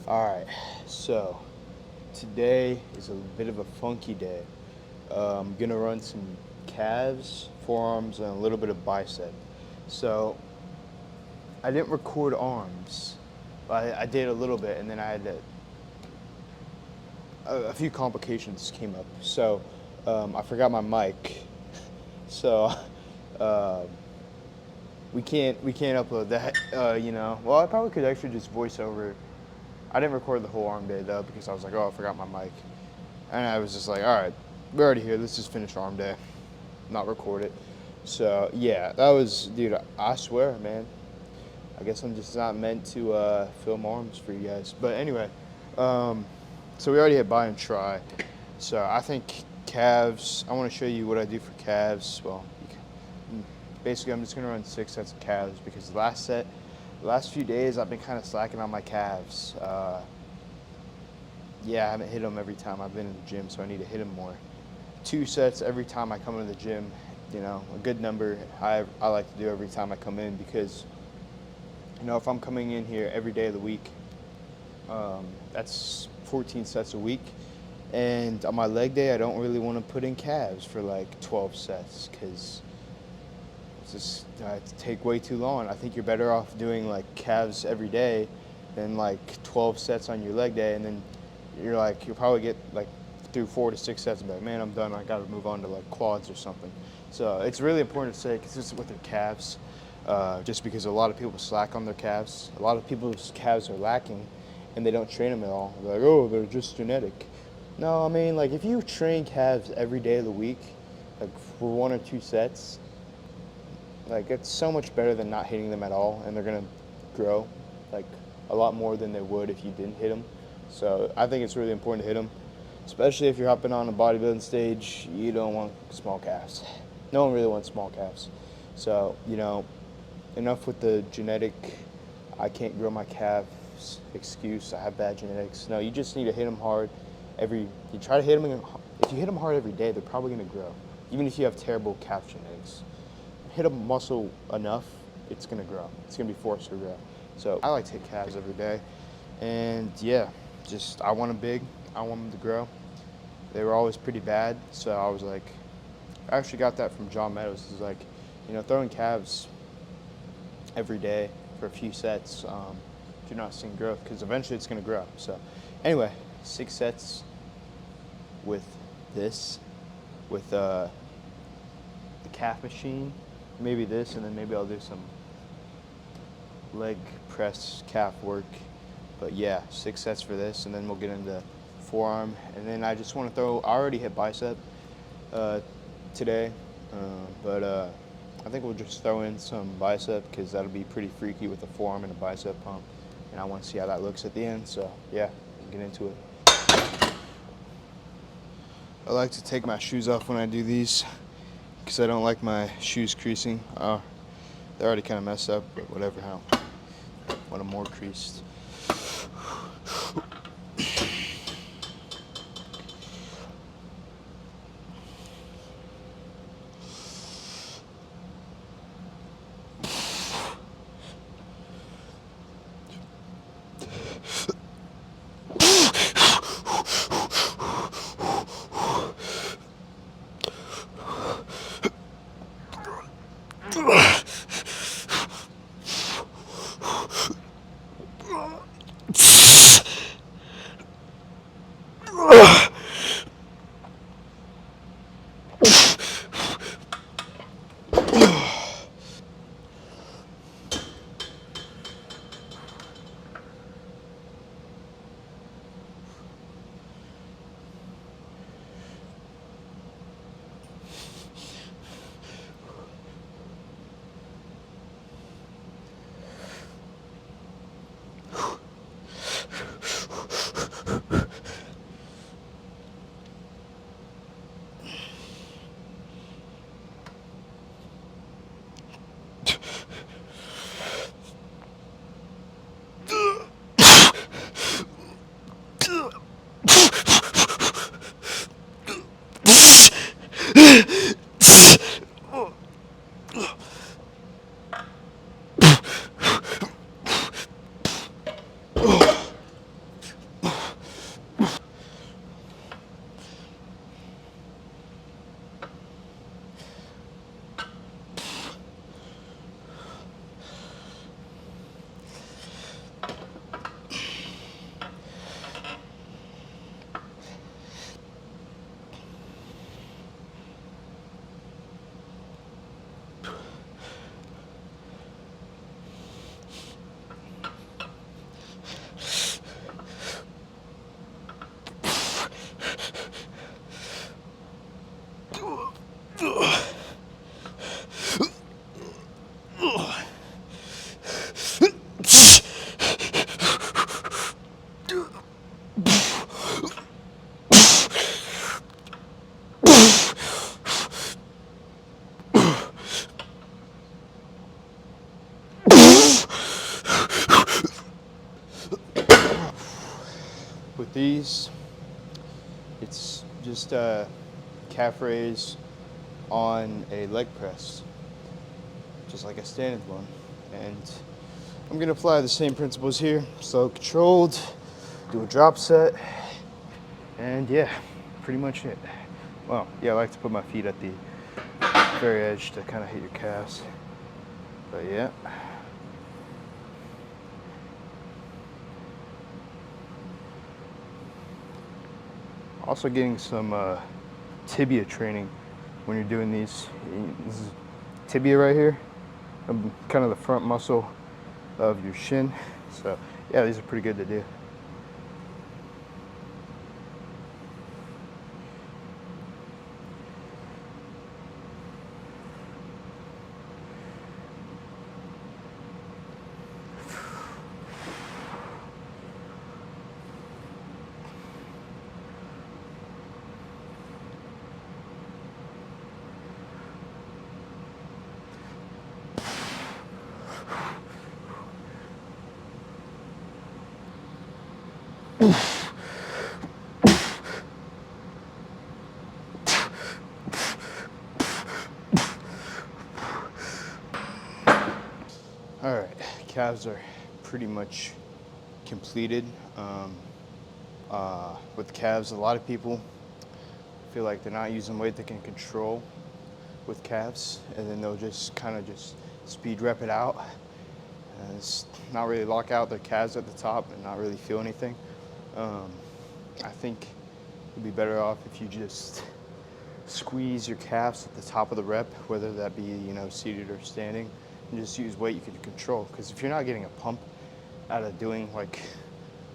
Alright, so today is a bit of a funky day. I'm gonna run some calves, forearms, and a little bit of bicep. So I didn't record arms. I did a little bit, and then I had a few complications came up. So I forgot my mic. So uh, we can't upload that. Well, I probably could actually just voice over. I didn't record the whole arm day though because I was like, oh, I forgot my mic, and I was just like, all right, we're already here. Let's just finish arm day, not record it. So yeah, that was, dude. I swear, man. I guess I'm just not meant to film arms for you guys. But anyway, so we already hit buy and try. So I think calves. I want to show you what I do for calves. Well, basically, I'm just gonna run 6 sets of calves because the last few days I've been kind of slacking on my calves. Yeah, I haven't hit them every time I've been in the gym, so I need to hit them more. 2 sets every time I come into the gym. A good number I like to do every time I come in because, if I'm coming in here every day of the week, that's 14 sets a week. And on my leg day, I don't really want to put in calves for like 12 sets because it's just take way too long. I think you're better off doing like calves every day than like 12 sets on your leg day, and then you'll probably get like through 4 to 6 sets and be like, man, I'm done. I got to move on to like quads or something. So it's really important to stay consistent with their calves, just because a lot of people slack on their calves. A lot of people's calves are lacking, and they don't train them at all. They're like, oh, they're just genetic. No, I mean, like if you train calves every day of the week, like for 1 or 2 sets, like it's so much better than not hitting them at all, and they're gonna grow like a lot more than they would if you didn't hit them. So I think it's really important to hit them, especially if you're hopping on a bodybuilding stage. You don't want small calves. No one really wants small calves. So enough with the genetic, I can't grow my calves excuse. I have bad genetics. No, you just need to hit them hard. You try to hit them. If you hit them hard every day, they're probably gonna grow, even if you have terrible calf genetics. Hit a muscle enough, it's gonna grow. It's gonna be forced to grow. So I like to hit calves every day, and yeah, I want them big. I want them to grow. They were always pretty bad, so I was like, I actually got that from John Meadows. He's like, throwing calves every day for a few sets, if you're not seeing growth, because eventually it's gonna grow. So anyway, 6 sets with this, with the calf machine. Maybe this, and then maybe I'll do some leg press calf work. But yeah, 6 sets for this, and then we'll get into forearm. And then I just want to I already hit bicep today, but I think we'll just throw in some bicep because that'll be pretty freaky with a forearm and a bicep pump. And I want to see how that looks at the end. So yeah, we'll get into it. I like to take my shoes off when I do these, because I don't like my shoes creasing. They're already kind of messed up, but whatever. I want them more creased. With these, it's just a calf raise on a leg press, just like a standard one. And I'm gonna apply the same principles here. Slow, controlled, do a drop set, and yeah, pretty much it. Well, yeah, I like to put my feet at the very edge to kind of hit your calves. But yeah. Also getting some tibia training when you're doing these. This is tibia right here, kind of the front muscle of your shin. So yeah, these are pretty good to do. All right, calves are pretty much completed. With calves, a lot of people feel like they're not using weight they can control with calves, and then they'll just kind of just speed rep it out and it's not really lock out their calves at the top and not really feel anything. I think you'd be better off if you just squeeze your calves at the top of the rep, whether that be, you know, seated or standing, and just use weight you can control. Because if you're not getting a pump out of doing like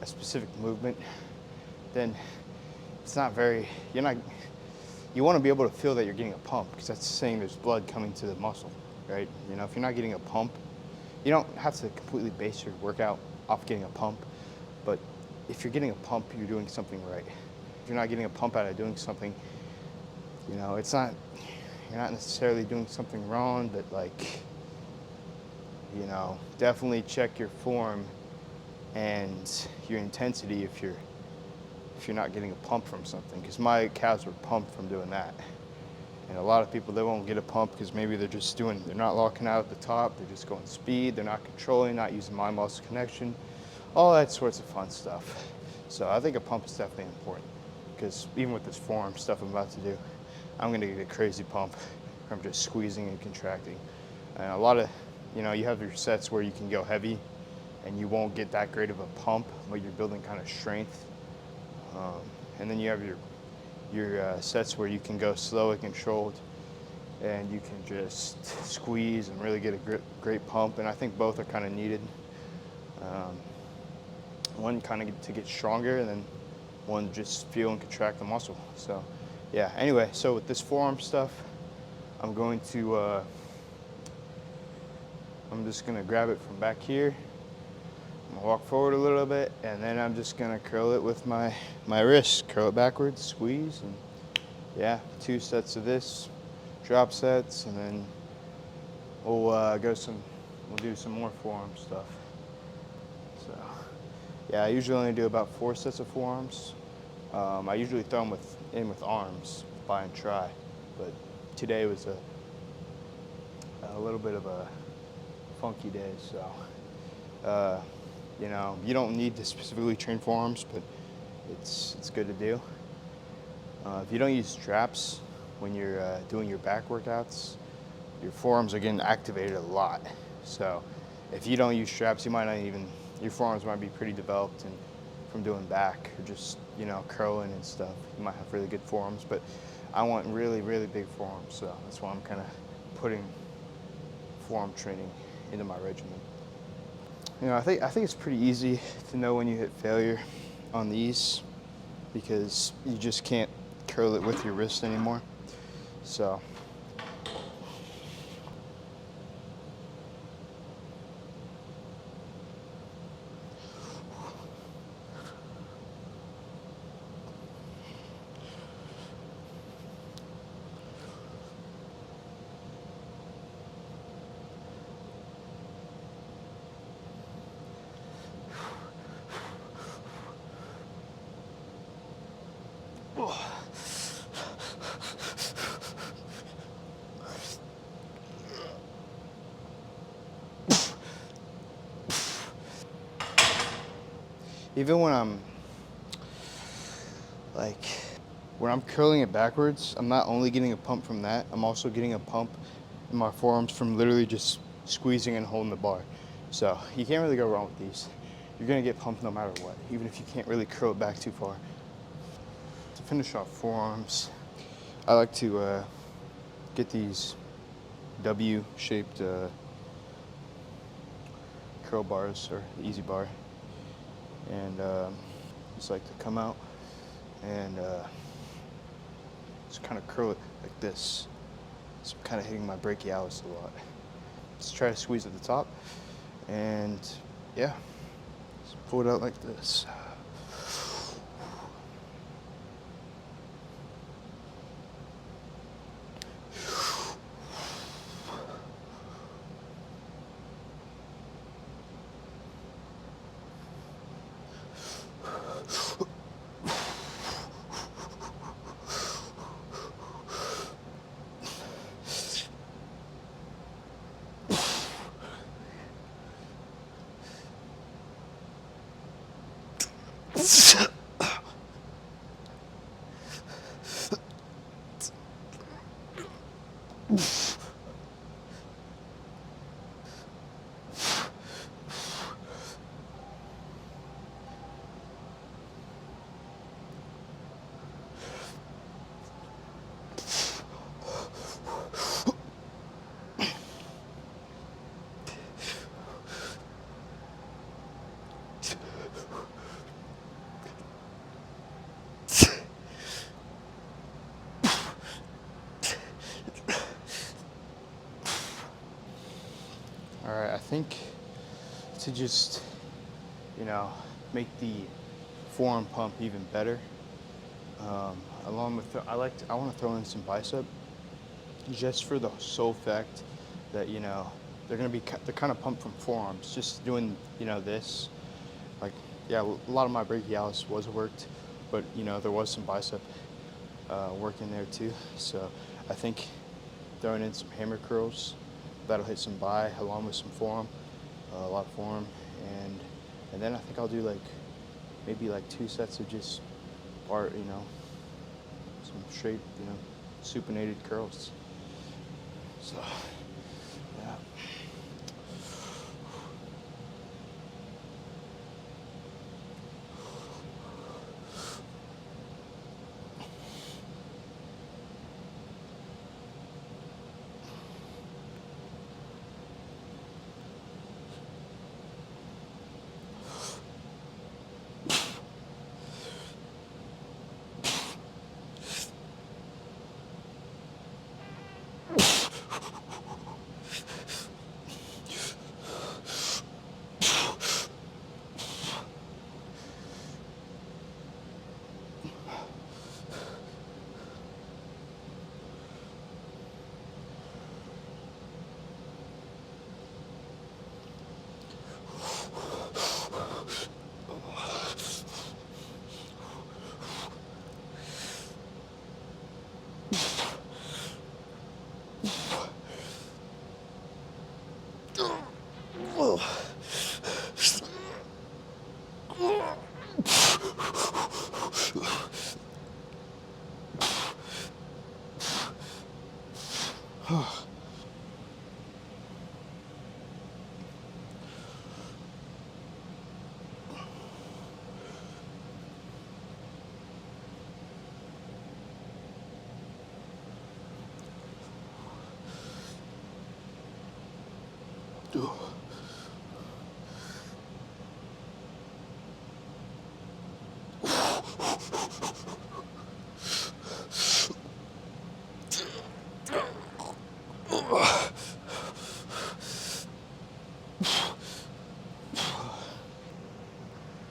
a specific movement, then it's not very, you want to be able to feel that you're getting a pump, because that's saying there's blood coming to the muscle, right? You know, if you're not getting a pump, you don't have to completely base your workout off getting a pump, but if you're getting a pump, you're doing something right. If you're not getting a pump out of doing something, you know, you're not necessarily doing something wrong, but like, you know, definitely check your form and your intensity if you're not getting a pump from something, because my calves were pumped from doing that. And a lot of people, they won't get a pump because maybe they're not locking out at the top, they're just going speed, they're not controlling, not using mind muscle connection, all that sorts of fun stuff. So I think a pump is definitely important, because even with this forearm stuff I'm about to do, I'm gonna get a crazy pump from just squeezing and contracting. And a lot of, you know, you have your sets where you can go heavy and you won't get that great of a pump, but you're building kind of strength. And then you have your sets where you can go slow and controlled, and you can just squeeze and really get a great pump. And I think both are kind of needed. One kind of to get stronger, and then one just feel and contract the muscle. So yeah, anyway, so with this forearm stuff, I'm just gonna grab it from back here. I'm gonna walk forward a little bit, and then I'm just gonna curl it with my wrist. Curl it backwards, squeeze, and yeah, 2 sets of this, drop sets, and then we'll do some more forearm stuff. So yeah, I usually only do about 4 sets of forearms. I usually throw them in with arms, buy and try, but today was a little bit of a funky day, so you know, you don't need to specifically train forearms, but it's good to do. If you don't use straps when you're doing your back workouts, your forearms are getting activated a lot. So if you don't use straps, you might not even, your forearms might be pretty developed and from doing back or just, you know, curling and stuff. You might have really good forearms, but I want really, really big forearms. So that's why I'm kind of putting forearm training into my regimen. You know, I think it's pretty easy to know when you hit failure on these because you just can't curl it with your wrist anymore. So even when I'm like, when I'm curling it backwards, I'm not only getting a pump from that, I'm also getting a pump in my forearms from literally just squeezing and holding the bar. So you can't really go wrong with these. You're gonna get pumped no matter what, even if you can't really curl it back too far. To finish off forearms, I like to get these W-shaped curl bars or easy bar, and just like to come out and just kind of curl it like this. So I'm kind of hitting my brachialis a lot. Just try to squeeze at the top, and yeah, just pull it out like this. All right, I think to just, you know, make the forearm pump even better, along with, I want to throw in some bicep, just for the sole fact that, you know, they're kind of pumped from forearms. Just doing, you know, this, like, yeah, a lot of my brachialis was worked, but, you know, there was some bicep work in there too. So I think throwing in some hammer curls, that'll hit some bi along with some forearm, a lot of forearm, and then I think I'll do like maybe like 2 sets of just you know, some straight, you know, supinated curls. So yeah.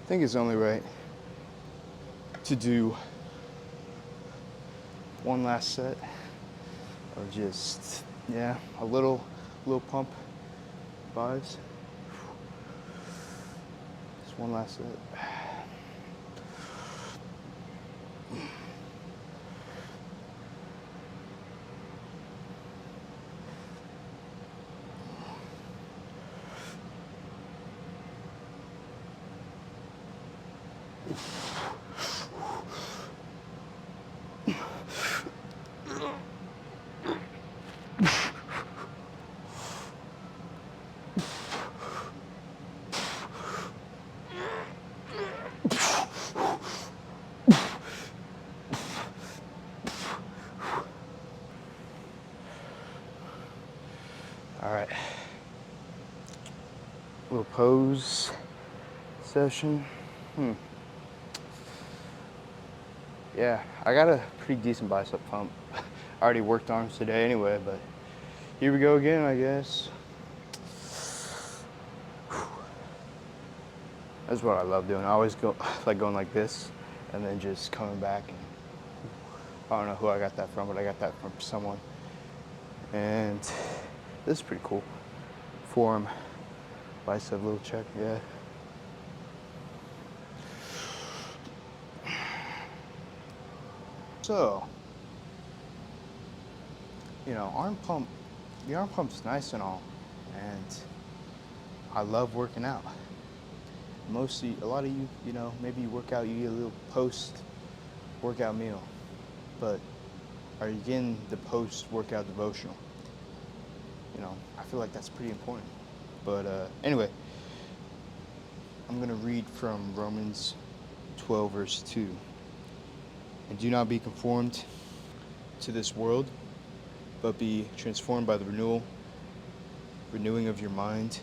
I think it's only right to do one last set or just, yeah, a little pump fives. Just one last set. All right, little pose session. Yeah, I got a pretty decent bicep pump. I already worked arms today anyway, but here we go again, I guess. That's what I love doing. I always go like going like this and then just coming back. And I don't know who I got that from, but I got that from someone. And this is pretty cool. Forearm, bicep, little check, yeah. So, you know, the arm pump's nice and all, and I love working out. Mostly, a lot of you, you know, maybe you work out, you eat a little post-workout meal, but are you getting the post-workout devotional? You know, I feel like that's pretty important. But anyway, I'm going to read from Romans 12, verse 2. And do not be conformed to this world, but be transformed by the renewing of your mind,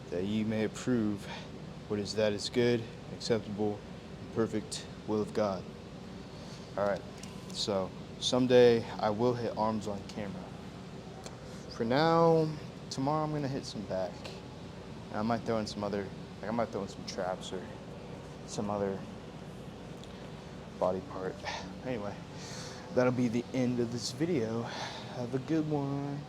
that ye may approve what is that is good, acceptable, and perfect will of God. All right, so someday I will hit arms on camera. For now, tomorrow I'm gonna hit some back. And I might throw in some other, like I might throw in some traps or some other body part. Anyway, that'll be the end of this video. Have a good one.